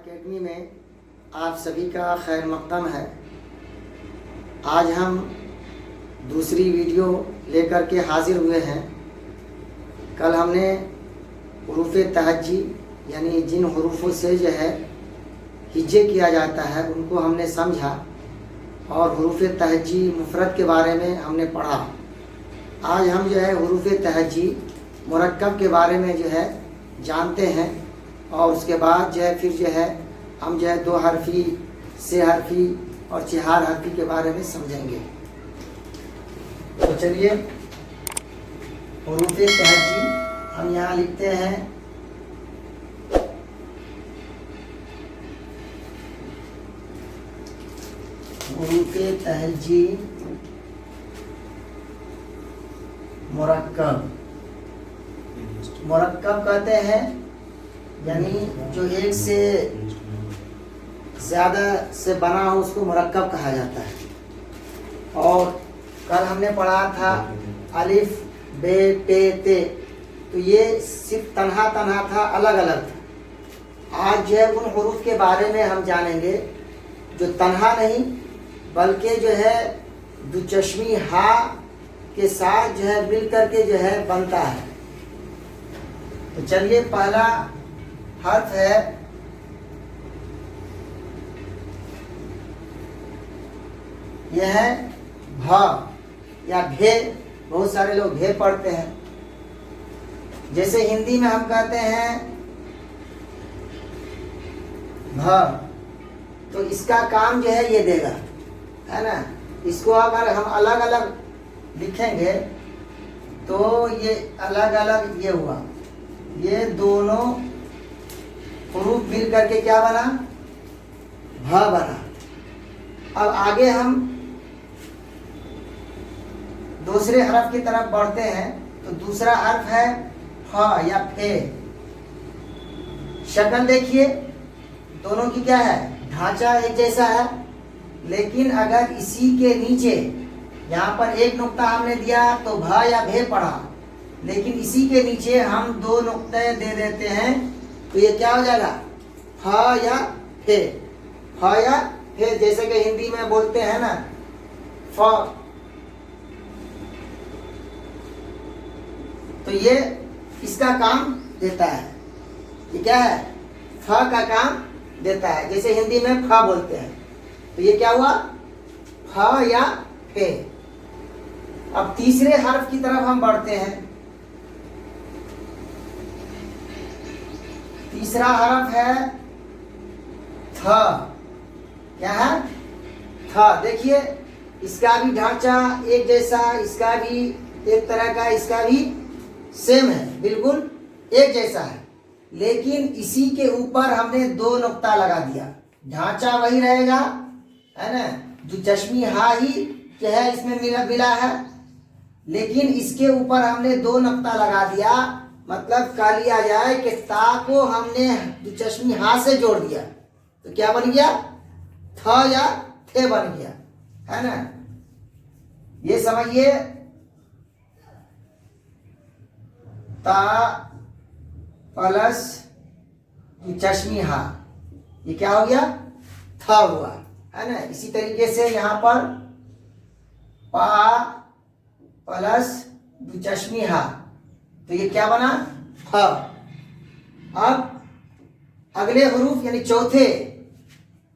Academy में आप सभी का खैर मक़दम है। आज हम दूसरी वीडियो लेकर के हाज़िर हुए हैं। कल हमने हुरूफ़ तहज्जी यानी जिन हुरूफ़ों से जो है हिज्जे किया जाता है उनको हमने समझा और हुरूफ़ तहज्जी मुफ़रद के बारे में हमने पढ़ा। आज हम जो है हुरूफ़ तहज्जी मुरक्कब के बारे में जो है जानते हैं और उसके बाद जो है फिर जो है हम जो है दो हरफ़ी, से हरफ़ी और चार हरफ़ी के बारे में समझेंगे। तो चलिए हुरूफ़ तहज्जी हम यहाँ लिखते हैं हुरूफ़ तहज्जी मुरक्कब। मुरक्कब कहते हैं यानी जो एक से ज़्यादा से बना हो उसको मुरक्कब कहा जाता है। और कल हमने पढ़ा था अलिफ बे पे ते, तो ये सिर्फ तन्हा तन्हा था, अलग अलग था। आज जो है उन हुरूफ के बारे में हम जानेंगे जो तन्हा नहीं बल्कि जो है दुचश्मी हा के साथ जो है मिल करके जो है बनता है। तो चलिए पहला हर्फ है यह है भ या भे। बहुत सारे लोग भे पढ़ते हैं। जैसे हिंदी में हम कहते हैं भ, तो इसका काम जो है ये देगा, है ना। इसको अगर हम अलग अलग लिखेंगे तो ये अलग अलग ये हुआ, ये दोनों हुरूफ मिल करके क्या बना, भ बना। अब आगे हम दूसरे हरफ की तरफ बढ़ते हैं। तो दूसरा हर्फ है फ या फे। शक्ल देखिए दोनों की क्या है, ढांचा एक जैसा है, लेकिन अगर इसी के नीचे यहाँ पर एक नुक्ता हमने दिया तो भ या भे पढ़ा, लेकिन इसी के नीचे हम दो नुक्ते दे देते हैं तो ये क्या हो जाएगा, फ या फे। फ या फे, जैसे कि हिंदी में बोलते हैं ना फ, तो ये इसका काम देता है। ये क्या है, फ का काम देता है। जैसे हिंदी में फ बोलते हैं तो ये क्या हुआ, फ या फे। अब तीसरे हर्फ की तरफ हम बढ़ते हैं। तीसरा हर्फ है थ। क्या है, थ। देखिए इसका भी ढांचा एक जैसा, इसका भी एक तरह का, इसका भी सेम है, बिल्कुल एक जैसा है, लेकिन इसी के ऊपर हमने दो नुक्ता लगा दिया। ढांचा वही रहेगा, है ना, जो चश्मी हा ही जो है इसमें मिला है, लेकिन इसके ऊपर हमने दो नुक्ता लगा दिया। मतलब कह लिया जाए कि ता को हमने जो चश्मी हा से जोड़ दिया तो क्या बन गया, थ या थे बन गया, है ना। ये समझिए ता प्लस चश्मी हा, ये क्या हो गया, था हुआ, है ना। इसी तरीके से यहाँ पर पा प्लस चश्मी हा, तो ये क्या बना, फ। अब अगले हुरूफ यानी चौथे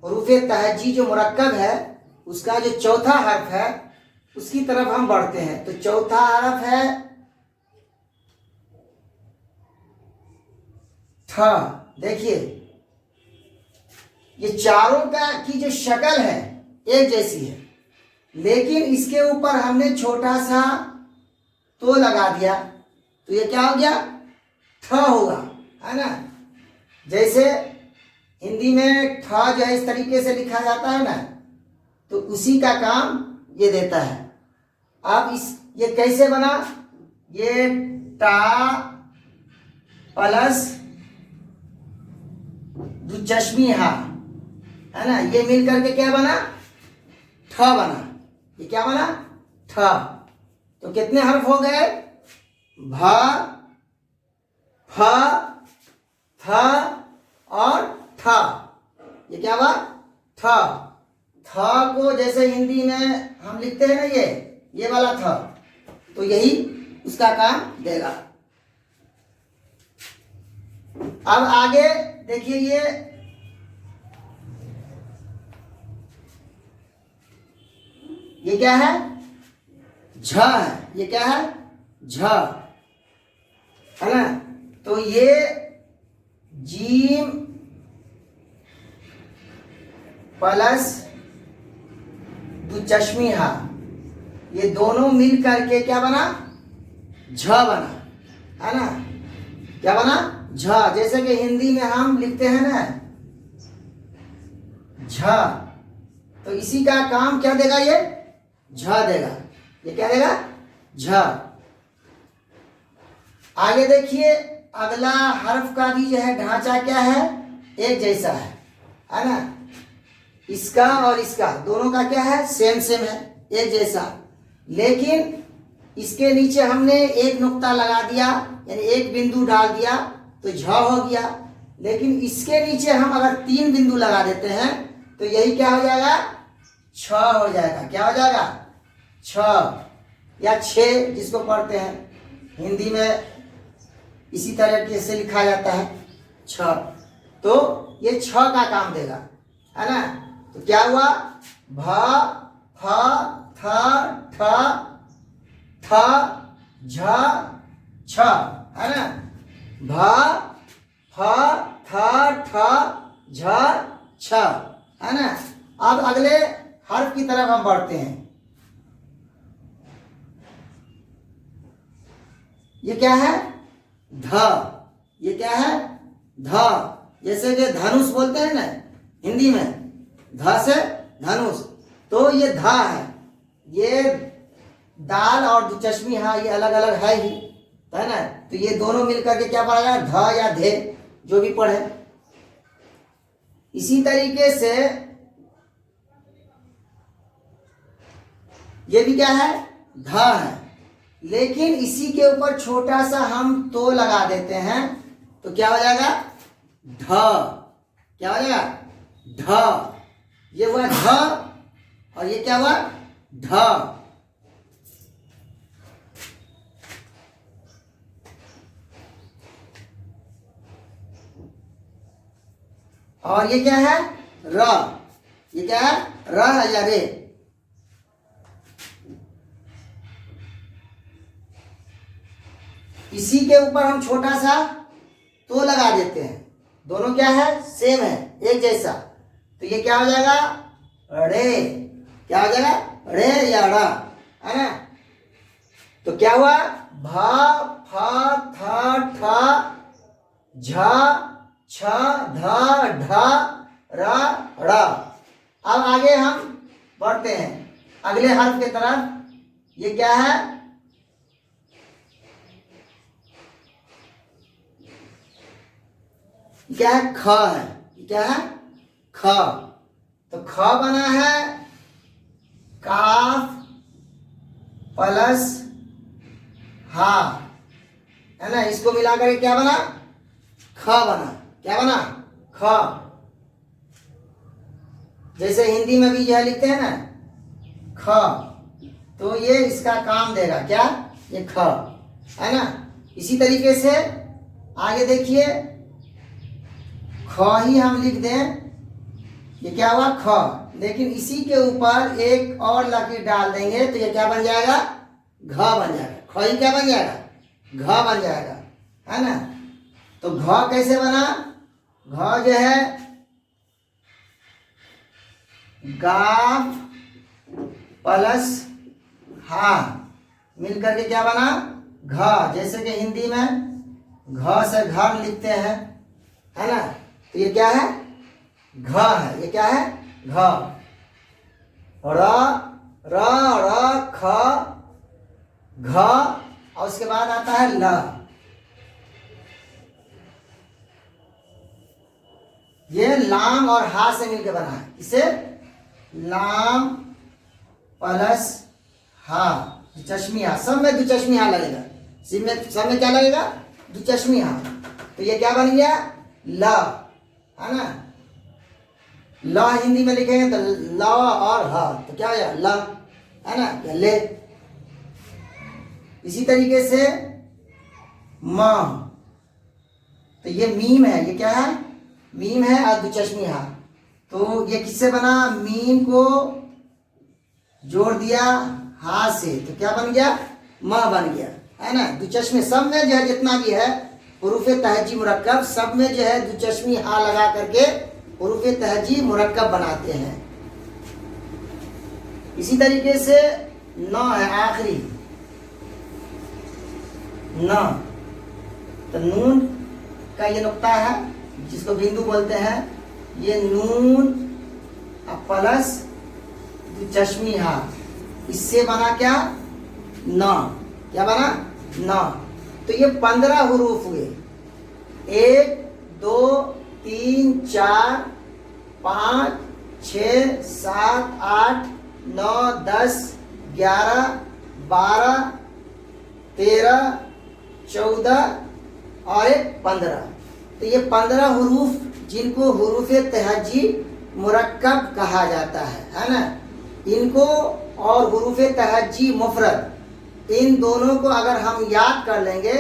हुरूफ तहज्जी जो मुरक्कब है उसका जो चौथा हर्फ है उसकी तरफ हम बढ़ते हैं। तो चौथा हर्फ है ठ। देखिए ये चारों का की जो शक्ल है एक जैसी है, लेकिन इसके ऊपर हमने छोटा सा तो लगा दिया तो ये क्या हो गया, ठ होगा, है ना। जैसे हिंदी में ठ जो है इस तरीके से लिखा जाता है ना, तो उसी का काम ये देता है। अब ये कैसे बना, ये टा प्लस चश्मी हा, है ना, ये मिल करके क्या बना, ठ बना। ये क्या बना, ठ। तो कितने हर्फ हो गए, भ, फ, थ और थ। ये क्या हुआ? थ। थ को जैसे हिंदी में हम लिखते हैं ना, ये वाला थ, तो यही उसका काम देगा। अब आगे देखिए, ये क्या है? झ है। ये क्या है? झ है ना। तो ये जीम प्लस दुचश्मी हा, ये दोनों मिल करके क्या बना? झ बना, है ना। क्या बना? झ। जैसे कि हिंदी में हम लिखते हैं ना झ, तो इसी का काम क्या देगा? ये झ देगा। ये क्या देगा? झ। आगे देखिए, अगला हर्फ का भी जो है ढांचा क्या है? एक जैसा है ना। इसका और इसका दोनों का क्या है? सेम है, एक जैसा। लेकिन इसके नीचे हमने एक नुक्ता लगा दिया, यानी एक बिंदु डाल दिया, तो झ हो गया। लेकिन इसके नीचे हम अगर 3 बिंदु लगा देते हैं तो यही क्या हो जाएगा? छ हो जाएगा। क्या हो जाएगा? छ या 6 जिसको पढ़ते हैं हिंदी में इसी तरह से लिखा जाता है, छ। तो ये छ का काम देगा, है ना। तो क्या हुआ? भ, फ, थ, ठ, थ, झ, छ, है ना। भ, फ, थ, ठ, झ, छ, है ना। अब अगले हर्फ की तरफ हम बढ़ते हैं। ये क्या है? ध। ये क्या है? ध। जैसे कि धनुष बोलते हैं ना हिंदी में, ध से धनुष, तो ये ध है। ये दाल और दुचश्मी हा, ये अलग अलग है ही, है ना। तो ये दोनों मिलकर के क्या पढ़ेगा? ध या धे, जो भी पढ़े। इसी तरीके से ये भी क्या है? ध है। लेकिन इसी के ऊपर छोटा सा हम तो लगा देते हैं, तो क्या हो जाएगा? ढ। क्या हो जाएगा? ढ। ये हुआ ढ, और ये क्या हुआ? ढ। और ये क्या है? र। ये क्या है? र या रे। इसी के ऊपर हम छोटा सा तो लगा देते हैं, दोनों क्या है? सेम है, एक जैसा। तो ये क्या हो जाएगा? रे। क्या हो जाएगा? रे या रा, है ना। तो क्या हुआ? भ, फ, थ, ठ, झ, छ, ध, ढ, र, ड़। अब आगे हम बढ़ते हैं अगले हर्फ की तरफ। ये क्या है? क्या है? ख है। क्या है? ख। तो ख बना है काफ प्लस हा, है ना। इसको मिलाकर के क्या बना? ख बना। क्या बना? ख। जैसे हिंदी में भी यह लिखते हैं ना ख, तो ये इसका काम देगा। क्या? ये ख, है ना। इसी तरीके से आगे देखिए, ख ही हम लिख दें, ये क्या हुआ? ख। लेकिन इसी के ऊपर एक और लकीर डाल देंगे तो ये क्या बन जाएगा? घ बन जाएगा। ख ही क्या बन जाएगा? घ बन जाएगा, है ना। तो घ कैसे बना? घ जो है गाफ प्लस हा मिलकर के क्या बना? घ। जैसे कि हिंदी में घ से घर लिखते हैं, है ना। तो ये क्या है? घ है। ये क्या है? घ। र, र, र, ख, घ, और उसके बाद आता है ल। ये लाम और हा से मिलकर बना है। इसे लाम प्लस हा, दुचश्मी हा, सब में दुचश्मी हा लगेगा। सब में क्या लगेगा? दुचश्मी हा। तो ये क्या बन गया? ल, है ना। ल हिंदी में लिखेंगे तो ल और ह, तो क्या हो जाएगा ल, है ना, या ले। इसी तरीके से म, तो ये मीम है, ये क्या है, मीम है और दुचश्मी हा। तो ये किससे बना, मीम को जोड़ दिया हा से, तो क्या बन गया, म बन गया, है ना। दुचश्मी सब में जो है जितना भी है हुरूफ तहजी मुरक्कब, सब में जो है दुचश्मी हा लगा करके हुरूफ तहजी मुरक्कब बनाते हैं। इसी तरीके से न है आखिरी, न, तो नून का ये नुक्ता है जिसको बिंदु बोलते हैं, ये नून प्लस दुचश्मी हा, इससे बना क्या, न, क्या बना, न। तो ये 15 हुरूफ हुए, 1 2 3 4 5 6 7 8 9 10 11 12 13 14 और 15। तो ये 15 हुरूफ जिनको हुरूफ तहजी मुरक्कब कहा जाता है ना। इनको और हुरूफ तहजी मुफरद, इन दोनों को अगर हम याद कर लेंगे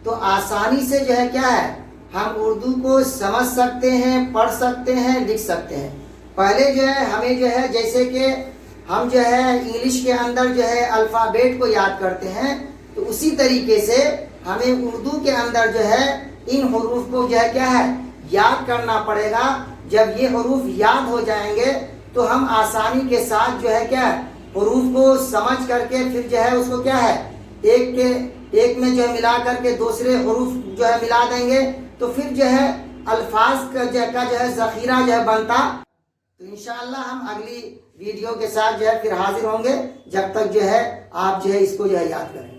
तो आसानी से जो है क्या है, हम उर्दू को समझ सकते हैं, पढ़ सकते हैं, लिख सकते हैं। पहले जो है हमें जो है, जैसे कि हम जो है इंग्लिश के अंदर जो है अल्फ़ाबेट को याद करते हैं, तो उसी तरीके से हमें उर्दू के अंदर जो है इन हुरूफ को जो है क्या है, याद करना पड़ेगा। जब ये हुरूफ याद हो जाएंगे तो हम आसानी के साथ जो है क्या, हुरूफ को समझ करके फिर जो है उसको क्या है, एक में जो है मिला करके दूसरे हुरूफ जो है मिला देंगे, तो फिर जो है अल्फाज का जो है ज़ख़ीरा जो है बनता। तो इंशाअल्लाह हम अगली वीडियो के साथ जो है फिर हाजिर होंगे। जब तक जो है आप जो है इसको जो है याद करें।